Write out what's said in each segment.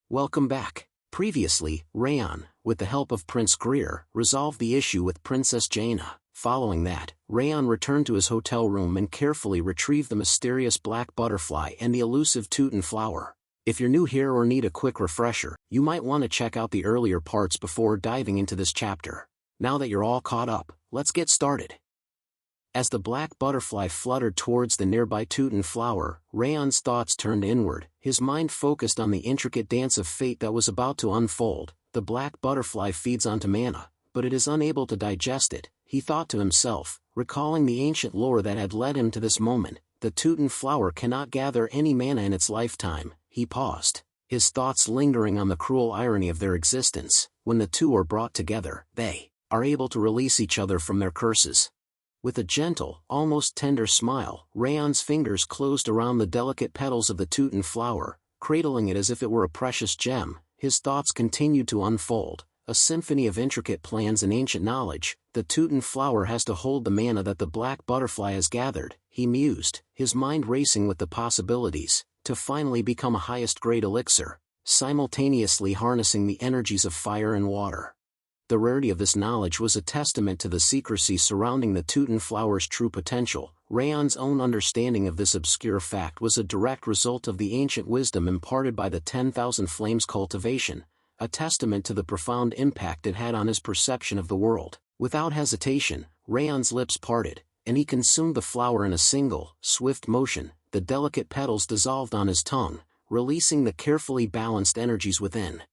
Welcome back. Previously, Raon, with the help of Prince Greer, resolved the issue with Princess Jaina. Following that, Raon returned to his hotel room and carefully retrieved the mysterious black butterfly and the elusive Tooten flower. If you're new here or need a quick refresher, you might want to check out the earlier parts before diving into this chapter. Now that you're all caught up, let's get started. As the black butterfly fluttered towards the nearby Tooten flower, Raon's thoughts turned inward, his mind focused on the intricate dance of fate that was about to unfold. The black butterfly feeds onto mana, but it is unable to digest it, he thought to himself, recalling the ancient lore that had led him to this moment. The Tooten flower cannot gather any mana in its lifetime. He paused, his thoughts lingering on the cruel irony of their existence. When the two are brought together, they are able to release each other from their curses. With a gentle, almost tender smile, Raon's fingers closed around the delicate petals of the Tooten flower, cradling it as if it were a precious gem. His thoughts continued to unfold, a symphony of intricate plans and ancient knowledge. The Tooten flower has to hold the mana that the black butterfly has gathered, he mused, his mind racing with the possibilities, to finally become a highest-grade elixir, simultaneously harnessing the energies of fire and water. The rarity of this knowledge was a testament to the secrecy surrounding the Tooten flower's true potential. Raon's own understanding of this obscure fact was a direct result of the ancient wisdom imparted by the 10,000 Flames cultivation, a testament to the profound impact it had on his perception of the world. Without hesitation, Raon's lips parted, and he consumed the flower in a single, swift motion. The delicate petals dissolved on his tongue, releasing the carefully balanced energies within.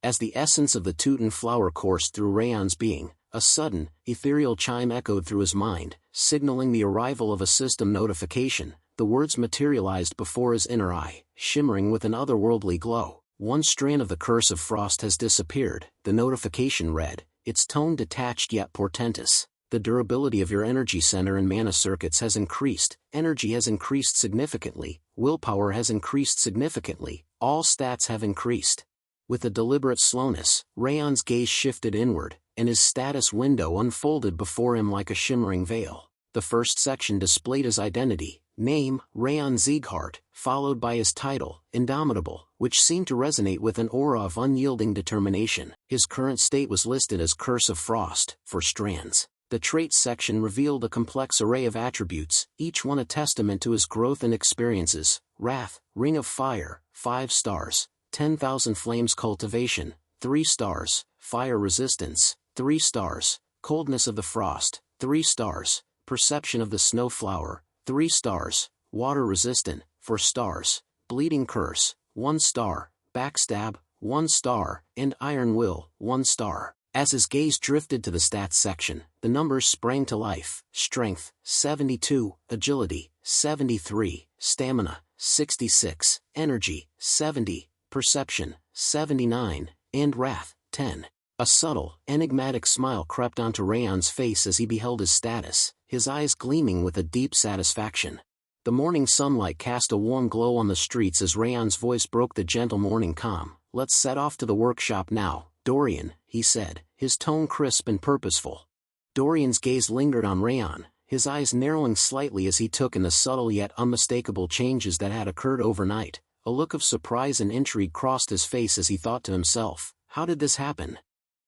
As the essence of the Tooten flower coursed through Raon's being, a sudden, ethereal chime echoed through his mind, signaling the arrival of a system notification. The words materialized before his inner eye, shimmering with an otherworldly glow. One strand of the curse of frost has disappeared, the notification read, its tone detached yet portentous. The durability of your energy center and mana circuits has increased, energy has increased significantly, willpower has increased significantly, all stats have increased. With a deliberate slowness, Raon's gaze shifted inward, and his status window unfolded before him like a shimmering veil. The first section displayed his identity, name, Raon Sieghart, followed by his title, Indomitable, which seemed to resonate with an aura of unyielding determination. His current state was listed as Curse of Frost, 4 strands. The traits section revealed a complex array of attributes, each one a testament to his growth and experiences. Wrath, Ring of Fire, 5 stars. 10,000 Flames cultivation, 3 stars. Fire resistance, 3 stars. Coldness of the frost, 3 stars. Perception of the snow flower, 3 stars. Water resistant, 4 stars. Bleeding curse, 1 star. Backstab, 1 star. And iron will, 1 star. As his gaze drifted to the stats section, the numbers sprang to life. Strength, 72. Agility, 73. Stamina, 66. Energy, 70. Perception, 79, and Wrath, 10. A subtle, enigmatic smile crept onto Raon's face as he beheld his status, his eyes gleaming with a deep satisfaction. The morning sunlight cast a warm glow on the streets as Raon's voice broke the gentle morning calm. Let's set off to the workshop now, Dorian, he said, his tone crisp and purposeful. Dorian's gaze lingered on Raon, his eyes narrowing slightly as he took in the subtle yet unmistakable changes that had occurred overnight. A look of surprise and intrigue crossed his face as he thought to himself, how did this happen?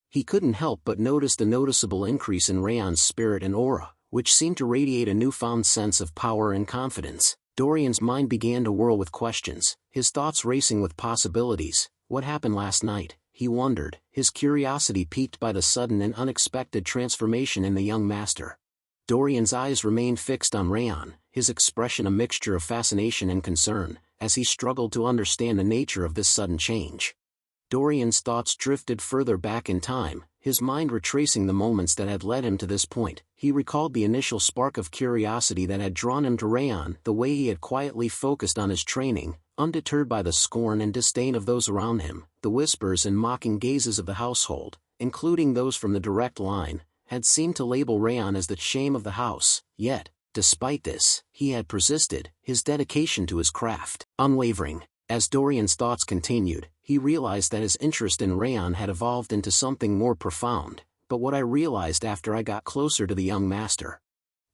He couldn't help but notice the noticeable increase in Raon's spirit and aura, which seemed to radiate a newfound sense of power and confidence. Dorian's mind began to whirl with questions, his thoughts racing with possibilities. What happened last night? He wondered, his curiosity piqued by the sudden and unexpected transformation in the young master. Dorian's eyes remained fixed on Raon, his expression a mixture of fascination and concern, as he struggled to understand the nature of this sudden change. Dorian's thoughts drifted further back in time, his mind retracing the moments that had led him to this point. He recalled the initial spark of curiosity that had drawn him to Raon, the way he had quietly focused on his training, undeterred by the scorn and disdain of those around him. The whispers and mocking gazes of the household, including those from the direct line, had seemed to label Raon as the shame of the house. Yet, despite this, he had persisted, his dedication to his craft unwavering. As Dorian's thoughts continued, he realized that his interest in Raon had evolved into something more profound. But what I realized after I got closer to the young master.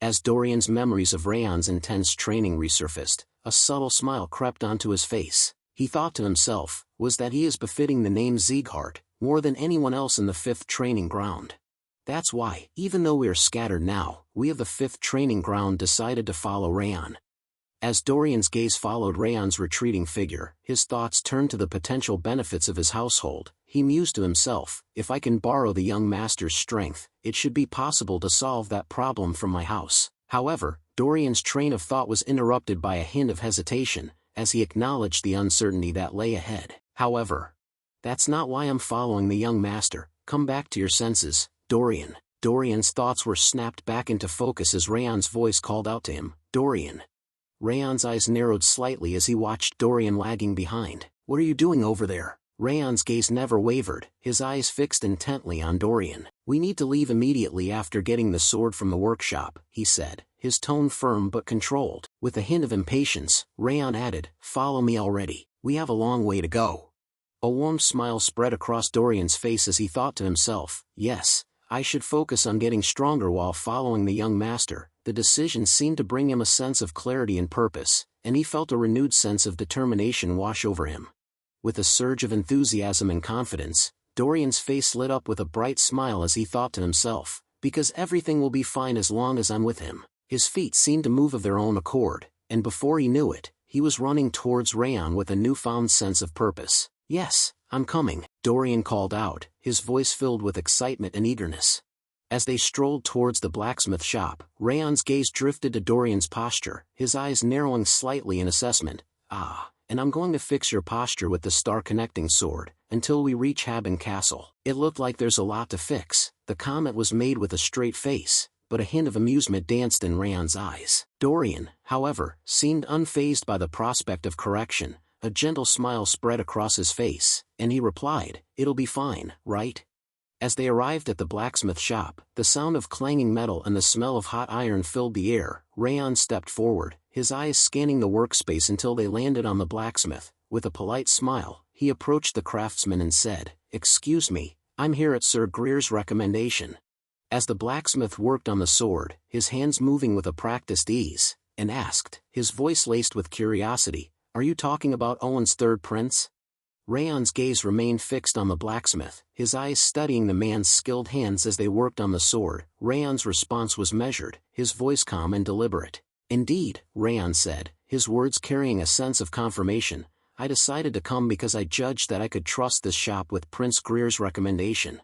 As Dorian's memories of Raon's intense training resurfaced, a subtle smile crept onto his face. he thought to himself, was that he is befitting the name Sieghart, more than anyone else in the 5th training ground. That's why, even though we are scattered now, we of the 5th training ground decided to follow Raon. As Dorian's gaze followed Raon's retreating figure, his thoughts turned to the potential benefits of his household. He mused to himself, if I can borrow the young master's strength, it should be possible to solve that problem from my house. However, Dorian's train of thought was interrupted by a hint of hesitation, as he acknowledged the uncertainty that lay ahead. However, that's not why I'm following the young master. Come back to your senses, Dorian. Dorian's thoughts were snapped back into focus as Raon's voice called out to him, Dorian. Raon's eyes narrowed slightly as he watched Dorian lagging behind. What are you doing over there? Raon's gaze never wavered, his eyes fixed intently on Dorian. We need to leave immediately after getting the sword from the workshop, he said, his tone firm but controlled. With a hint of impatience, Raon added, follow me already, we have a long way to go. A warm smile spread across Dorian's face as he thought to himself, yes, I should focus on getting stronger while following the young master. The decision seemed to bring him a sense of clarity and purpose, and he felt a renewed sense of determination wash over him. With a surge of enthusiasm and confidence, Dorian's face lit up with a bright smile as he thought to himself, because everything will be fine as long as I'm with him. His feet seemed to move of their own accord, and before he knew it, he was running towards Raon with a newfound sense of purpose. Yes, I'm coming, Dorian called out, his voice filled with excitement and eagerness. As they strolled towards the blacksmith shop, Raon's gaze drifted to Dorian's posture, his eyes narrowing slightly in assessment. And I'm going to fix your posture with the star-connecting sword, until we reach Haben Castle. It looked like there's a lot to fix. The comment was made with a straight face, but a hint of amusement danced in Raon's eyes. Dorian, however, seemed unfazed by the prospect of correction. A gentle smile spread across his face, and he replied, it'll be fine, right? As they arrived at the blacksmith shop, the sound of clanging metal and the smell of hot iron filled the air. Raon stepped forward, his eyes scanning the workspace until they landed on the blacksmith. With a polite smile, he approached the craftsman and said, excuse me, I'm here at Sir Greer's recommendation. As the blacksmith worked on the sword, his hands moving with a practiced ease, and asked, his voice laced with curiosity, are you talking about Owen's third prince? Raon's gaze remained fixed on the blacksmith, his eyes studying the man's skilled hands as they worked on the sword. Raon's response was measured, his voice calm and deliberate. Indeed, Raon said, his words carrying a sense of confirmation, I decided to come because I judged that I could trust this shop with Prince Greer's recommendation.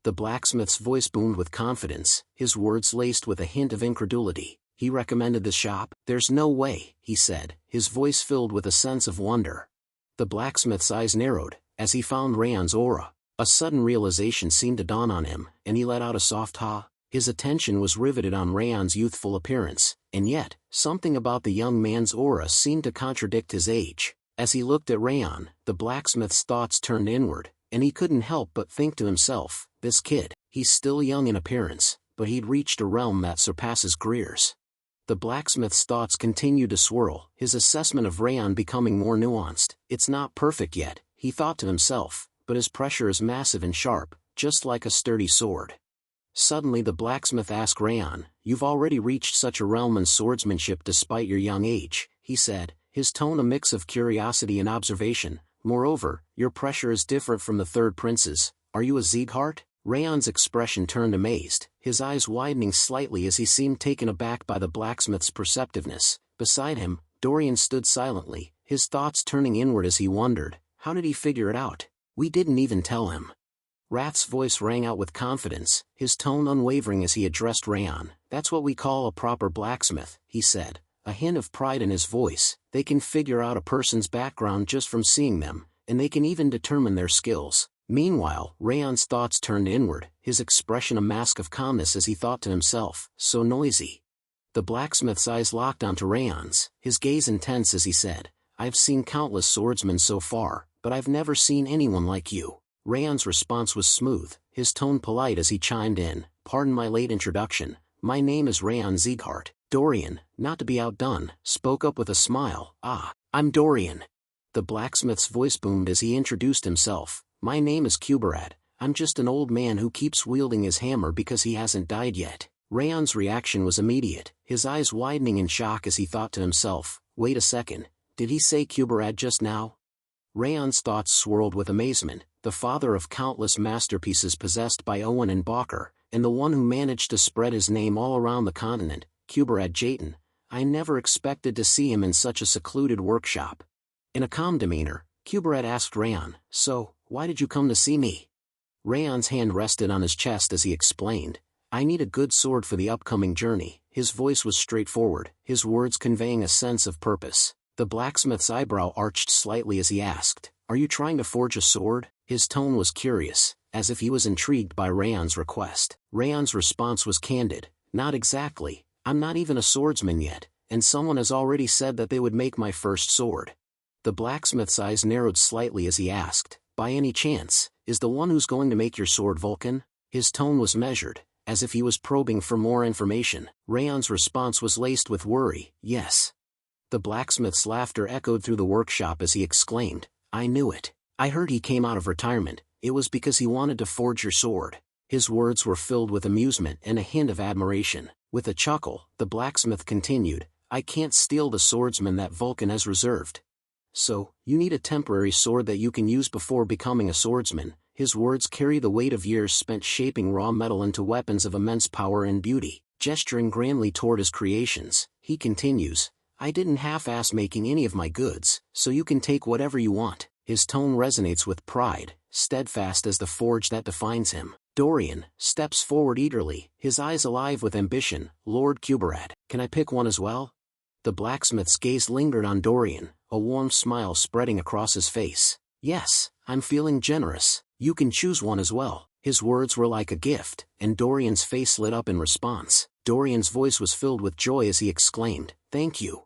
The blacksmith's voice boomed with confidence, his words laced with a hint of incredulity. He recommended the shop? There's no way, he said, his voice filled with a sense of wonder. The blacksmith's eyes narrowed, as he found Raon's aura. A sudden realization seemed to dawn on him, and he let out a soft ha. His attention was riveted on Raon's youthful appearance, and yet, something about the young man's aura seemed to contradict his age. As he looked at Raon, the blacksmith's thoughts turned inward, and he couldn't help but think to himself, this kid, he's still young in appearance, but he'd reached a realm that surpasses Greer's. The blacksmith's thoughts continued to swirl, his assessment of Raon becoming more nuanced. It's not perfect yet, he thought to himself, but his pressure is massive and sharp, just like a sturdy sword. Suddenly the blacksmith asked Raon, you've already reached such a realm in swordsmanship despite your young age, he said, his tone a mix of curiosity and observation. Moreover, your pressure is different from the third prince's. Are you a Sieghart? Raon's expression turned amazed, his eyes widening slightly as he seemed taken aback by the blacksmith's perceptiveness. Beside him, Dorian stood silently, his thoughts turning inward as he wondered, how did he figure it out? We didn't even tell him. Rath's voice rang out with confidence, his tone unwavering as he addressed Raon. That's what we call a proper blacksmith, he said, a hint of pride in his voice. They can figure out a person's background just from seeing them, and they can even determine their skills. Meanwhile, Raon's thoughts turned inward, his expression a mask of calmness as he thought to himself, so noisy. The blacksmith's eyes locked onto Raon's, his gaze intense as he said, I've seen countless swordsmen so far, but I've never seen anyone like you. Raon's response was smooth, his tone polite as he chimed in, pardon my late introduction, my name is Raon Sieghart. Dorian, not to be outdone, spoke up with a smile, I'm Dorian. The blacksmith's voice boomed as he introduced himself. My name is Kuberad, I'm just an old man who keeps wielding his hammer because he hasn't died yet. Raon's reaction was immediate, his eyes widening in shock as he thought to himself, wait a second, did he say Kuberad just now? Raon's thoughts swirled with amazement, the father of countless masterpieces possessed by Owen and Balker, and the one who managed to spread his name all around the continent, Kuberad Jayton. I never expected to see him in such a secluded workshop. In a calm demeanor, Kuberad asked Raon, "So, why did you come to see me?" Raon's hand rested on his chest as he explained, "I need a good sword for the upcoming journey." His voice was straightforward, his words conveying a sense of purpose. The blacksmith's eyebrow arched slightly as he asked, "Are you trying to forge a sword?" His tone was curious, as if he was intrigued by Raon's request. Raon's response was candid, "Not exactly, I'm not even a swordsman yet, and someone has already said that they would make my first sword." The blacksmith's eyes narrowed slightly as he asked, "By any chance, is the one who's going to make your sword Vulcan?" His tone was measured, as if he was probing for more information. Raon's response was laced with worry, "Yes." The blacksmith's laughter echoed through the workshop as he exclaimed, "I knew it. I heard he came out of retirement. It was because he wanted to forge your sword." His words were filled with amusement and a hint of admiration. With a chuckle, the blacksmith continued, "I can't steal the swordsman that Vulcan has reserved. So, you need a temporary sword that you can use before becoming a swordsman." His words carry the weight of years spent shaping raw metal into weapons of immense power and beauty. Gesturing grandly toward his creations, he continues, "I didn't half-ass making any of my goods, so you can take whatever you want." His tone resonates with pride, steadfast as the forge that defines him. Dorian steps forward eagerly, his eyes alive with ambition. "Lord Kuberad, can I pick one as well?" The blacksmith's gaze lingered on Dorian, a warm smile spreading across his face. "Yes, I'm feeling generous. You can choose one as well." His words were like a gift, and Dorian's face lit up in response. Dorian's voice was filled with joy as he exclaimed, "Thank you."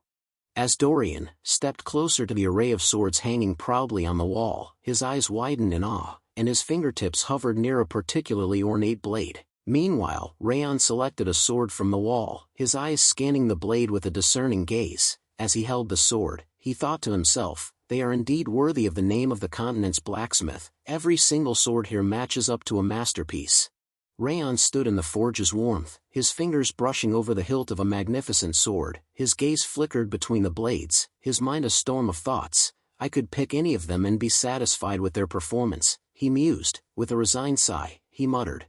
As Dorian stepped closer to the array of swords hanging proudly on the wall, his eyes widened in awe, and his fingertips hovered near a particularly ornate blade. Meanwhile, Raon selected a sword from the wall, his eyes scanning the blade with a discerning gaze. As he held the sword, he thought to himself, "They are indeed worthy of the name of the continent's blacksmith. Every single sword here matches up to a masterpiece." Raon stood in the forge's warmth, his fingers brushing over the hilt of a magnificent sword. His gaze flickered between the blades, his mind a storm of thoughts. "I could pick any of them and be satisfied with their performance," he mused. With a resigned sigh, he muttered,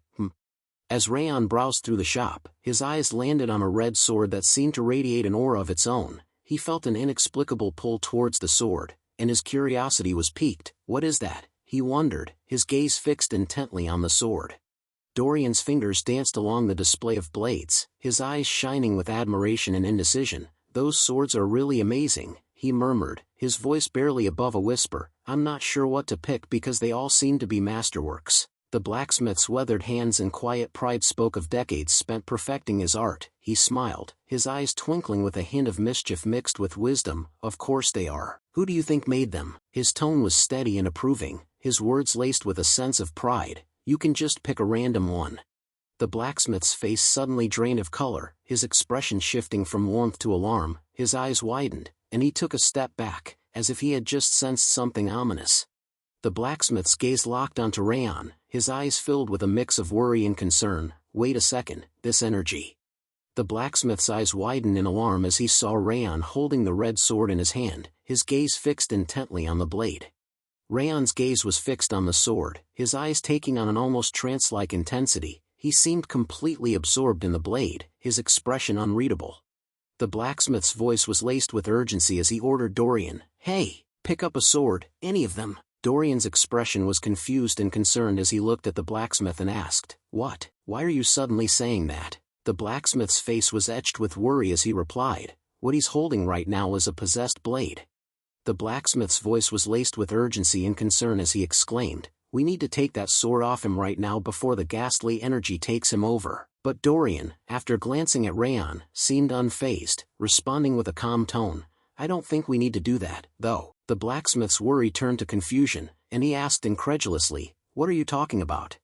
As Raon browsed through the shop, his eyes landed on a red sword that seemed to radiate an aura of its own. He felt an inexplicable pull towards the sword, and his curiosity was piqued. "What is that?" he wondered, his gaze fixed intently on the sword. Dorian's fingers danced along the display of blades, his eyes shining with admiration and indecision. "Those swords are really amazing," he murmured, his voice barely above a whisper. "I'm not sure what to pick because they all seem to be masterworks." The blacksmith's weathered hands and quiet pride spoke of decades spent perfecting his art. He smiled, his eyes twinkling with a hint of mischief mixed with wisdom. "Of course they are. Who do you think made them?" His tone was steady and approving, his words laced with a sense of pride. "You can just pick a random one." The blacksmith's face suddenly drained of color, his expression shifting from warmth to alarm. His eyes widened, and he took a step back, as if he had just sensed something ominous. The blacksmith's gaze locked onto Raon, his eyes filled with a mix of worry and concern. "Wait a second, this energy." The blacksmith's eyes widened in alarm as he saw Raon holding the red sword in his hand, his gaze fixed intently on the blade. Raon's gaze was fixed on the sword, his eyes taking on an almost trance-like intensity. He seemed completely absorbed in the blade, his expression unreadable. The blacksmith's voice was laced with urgency as he ordered Dorian, "Hey, pick up a sword, any of them." Dorian's expression was confused and concerned as he looked at the blacksmith and asked, "What? Why are you suddenly saying that?" The blacksmith's face was etched with worry as he replied, "What he's holding right now is a possessed blade." The blacksmith's voice was laced with urgency and concern as he exclaimed, "We need to take that sword off him right now before the ghastly energy takes him over." But Dorian, after glancing at Raon, seemed unfazed, responding with a calm tone, "I don't think we need to do that, though." The blacksmith's worry turned to confusion, and he asked incredulously, "What are you talking about?"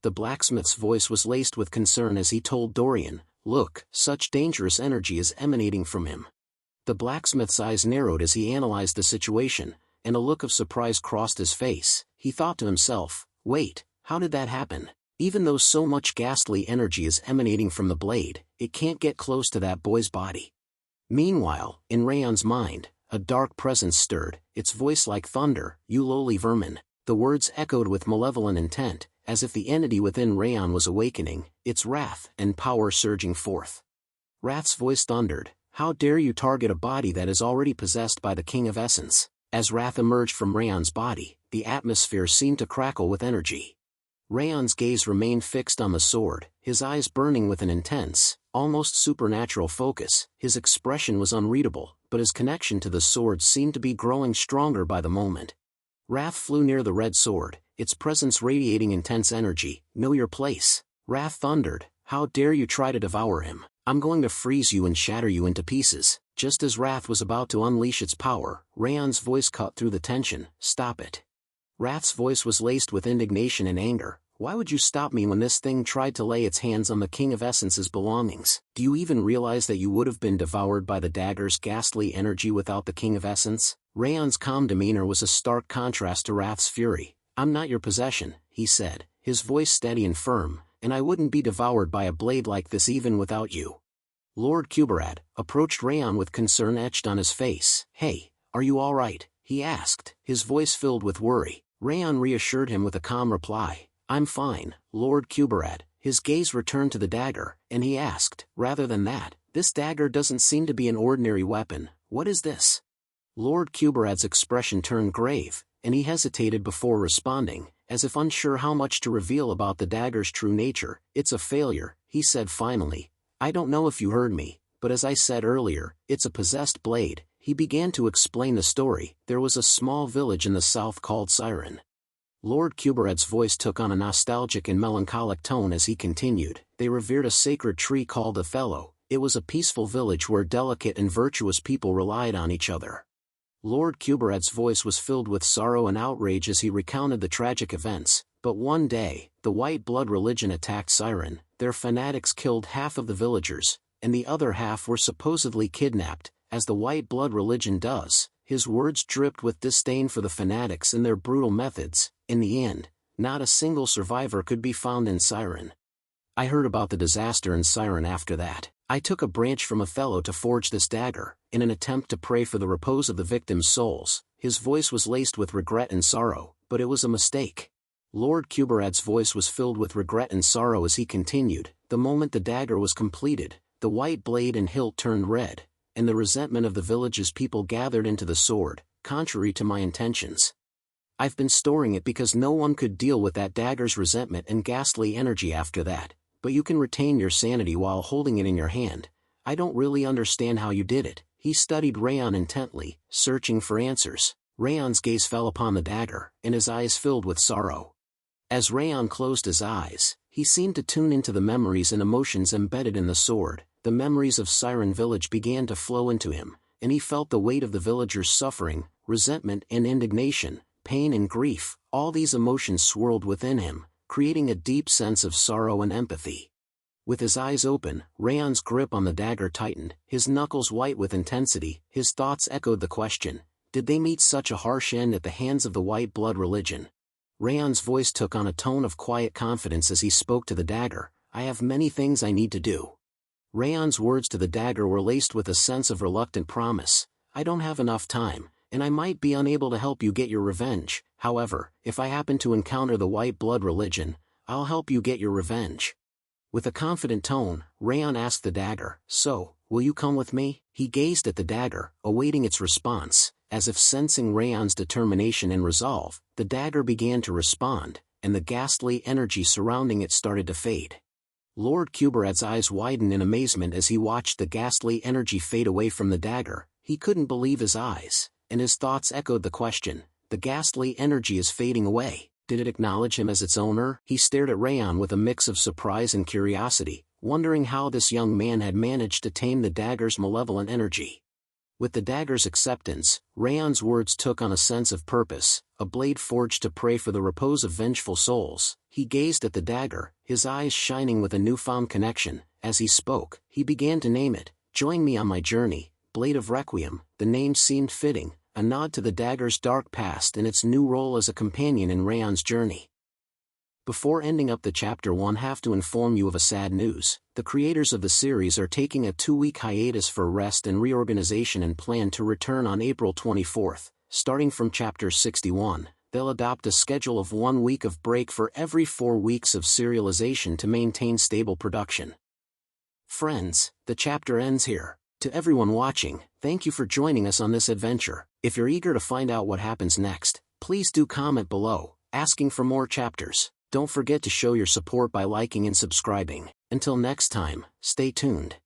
The blacksmith's voice was laced with concern as he told Dorian, "Look, such dangerous energy is emanating from him." The blacksmith's eyes narrowed as he analyzed the situation, and a look of surprise crossed his face. He thought to himself, "Wait, how did that happen? Even though so much ghastly energy is emanating from the blade, it can't get close to that boy's body." Meanwhile, in Raon's mind, a dark presence stirred, its voice like thunder, "You lowly vermin." The words echoed with malevolent intent, as if the entity within Raon was awakening, its wrath and power surging forth. Wrath's voice thundered, "How dare you target a body that is already possessed by the King of Essence?" As wrath emerged from Raon's body, the atmosphere seemed to crackle with energy. Raon's gaze remained fixed on the sword, his eyes burning with an intense, almost supernatural focus. His expression was unreadable, but his connection to the sword seemed to be growing stronger by the moment. Wrath flew near the red sword, its presence radiating intense energy. "Know your place." Wrath thundered, "How dare you try to devour him? I'm going to freeze you and shatter you into pieces." Just as Wrath was about to unleash its power, Raon's voice cut through the tension, "Stop it." Wrath's voice was laced with indignation and anger. "Why would you stop me when this thing tried to lay its hands on the King of Essence's belongings? Do you even realize that you would have been devoured by the dagger's ghastly energy without the King of Essence?" Raon's calm demeanor was a stark contrast to Wrath's fury. "I'm not your possession," he said, his voice steady and firm, "and I wouldn't be devoured by a blade like this even without you." Lord Kuberad approached Raon with concern etched on his face. "Hey, are you all right?" he asked, his voice filled with worry. Raon reassured him with a calm reply. "I'm fine, Lord Kuberad." His gaze returned to the dagger, and he asked, "Rather than that, this dagger doesn't seem to be an ordinary weapon. What is this?" Lord Kuberad's expression turned grave, and he hesitated before responding, as if unsure how much to reveal about the dagger's true nature. "It's a failure," he said finally. "I don't know if you heard me, but as I said earlier, it's a possessed blade." He began to explain the story. There was a small village in the south called Siren. Lord Kuberad's voice took on a nostalgic and melancholic tone as he continued. "They revered a sacred tree called Othello. It was a peaceful village where delicate and virtuous people relied on each other." Lord Kuberad's voice was filled with sorrow and outrage as he recounted the tragic events. "But one day, the white blood religion attacked Siren. Their fanatics killed half of the villagers, and the other half were supposedly kidnapped, as the white blood religion does." His words dripped with disdain for the fanatics and their brutal methods. "In the end, not a single survivor could be found in Siren. I heard about the disaster in Siren after that. I took a branch from Othello to forge this dagger, in an attempt to pray for the repose of the victims' souls." His voice was laced with regret and sorrow, "But it was a mistake." Lord Kuberad's voice was filled with regret and sorrow as he continued. "The moment the dagger was completed, the white blade and hilt turned red, and the resentment of the village's people gathered into the sword, contrary to my intentions. I've been storing it because no one could deal with that dagger's resentment and ghastly energy after that, but you can retain your sanity while holding it in your hand. I don't really understand how you did it." He studied Raon intently, searching for answers. Raon's gaze fell upon the dagger, and his eyes filled with sorrow. As Raon closed his eyes, he seemed to tune into the memories and emotions embedded in the sword. The memories of Siren Village began to flow into him, and he felt the weight of the villagers' suffering, resentment and indignation, pain and grief. All these emotions swirled within him, creating a deep sense of sorrow and empathy. With his eyes open, Raon's grip on the dagger tightened, his knuckles white with intensity. His thoughts echoed the question, did they meet such a harsh end at the hands of the white blood religion? Raon's voice took on a tone of quiet confidence as he spoke to the dagger. "I have many things I need to do." Raon's words to the dagger were laced with a sense of reluctant promise. "I don't have enough time, and I might be unable to help you get your revenge. However, if I happen to encounter the white blood religion, I'll help you get your revenge." With a confident tone, Raon asked the dagger, "So, will you come with me?" He gazed at the dagger, awaiting its response. As if sensing Raon's determination and resolve, the dagger began to respond, and the ghastly energy surrounding it started to fade. Lord Kuberad's eyes widened in amazement as he watched the ghastly energy fade away from the dagger. He couldn't believe his eyes, and his thoughts echoed the question, the ghastly energy is fading away. Did it acknowledge him as its owner? He stared at Raon with a mix of surprise and curiosity, wondering how this young man had managed to tame the dagger's malevolent energy. With the dagger's acceptance, Raon's words took on a sense of purpose, a blade forged to pray for the repose of vengeful souls. He gazed at the dagger, his eyes shining with a newfound connection. As he spoke, he began to name it. "Join me on my journey, Blade of Requiem." The name seemed fitting, a nod to the dagger's dark past and its new role as a companion in Raon's journey. Before ending up the chapter 1, have to inform you of a sad news. The creators of the series are taking a 2-week hiatus for rest and reorganization and plan to return on April 24th. Starting from chapter 61, they'll adopt a schedule of 1 week of break for every 4 weeks of serialization to maintain stable production. Friends, the chapter ends here. To everyone watching, thank you for joining us on this adventure. If you're eager to find out what happens next, please do comment below, asking for more chapters. Don't forget to show your support by liking and subscribing. Until next time, stay tuned.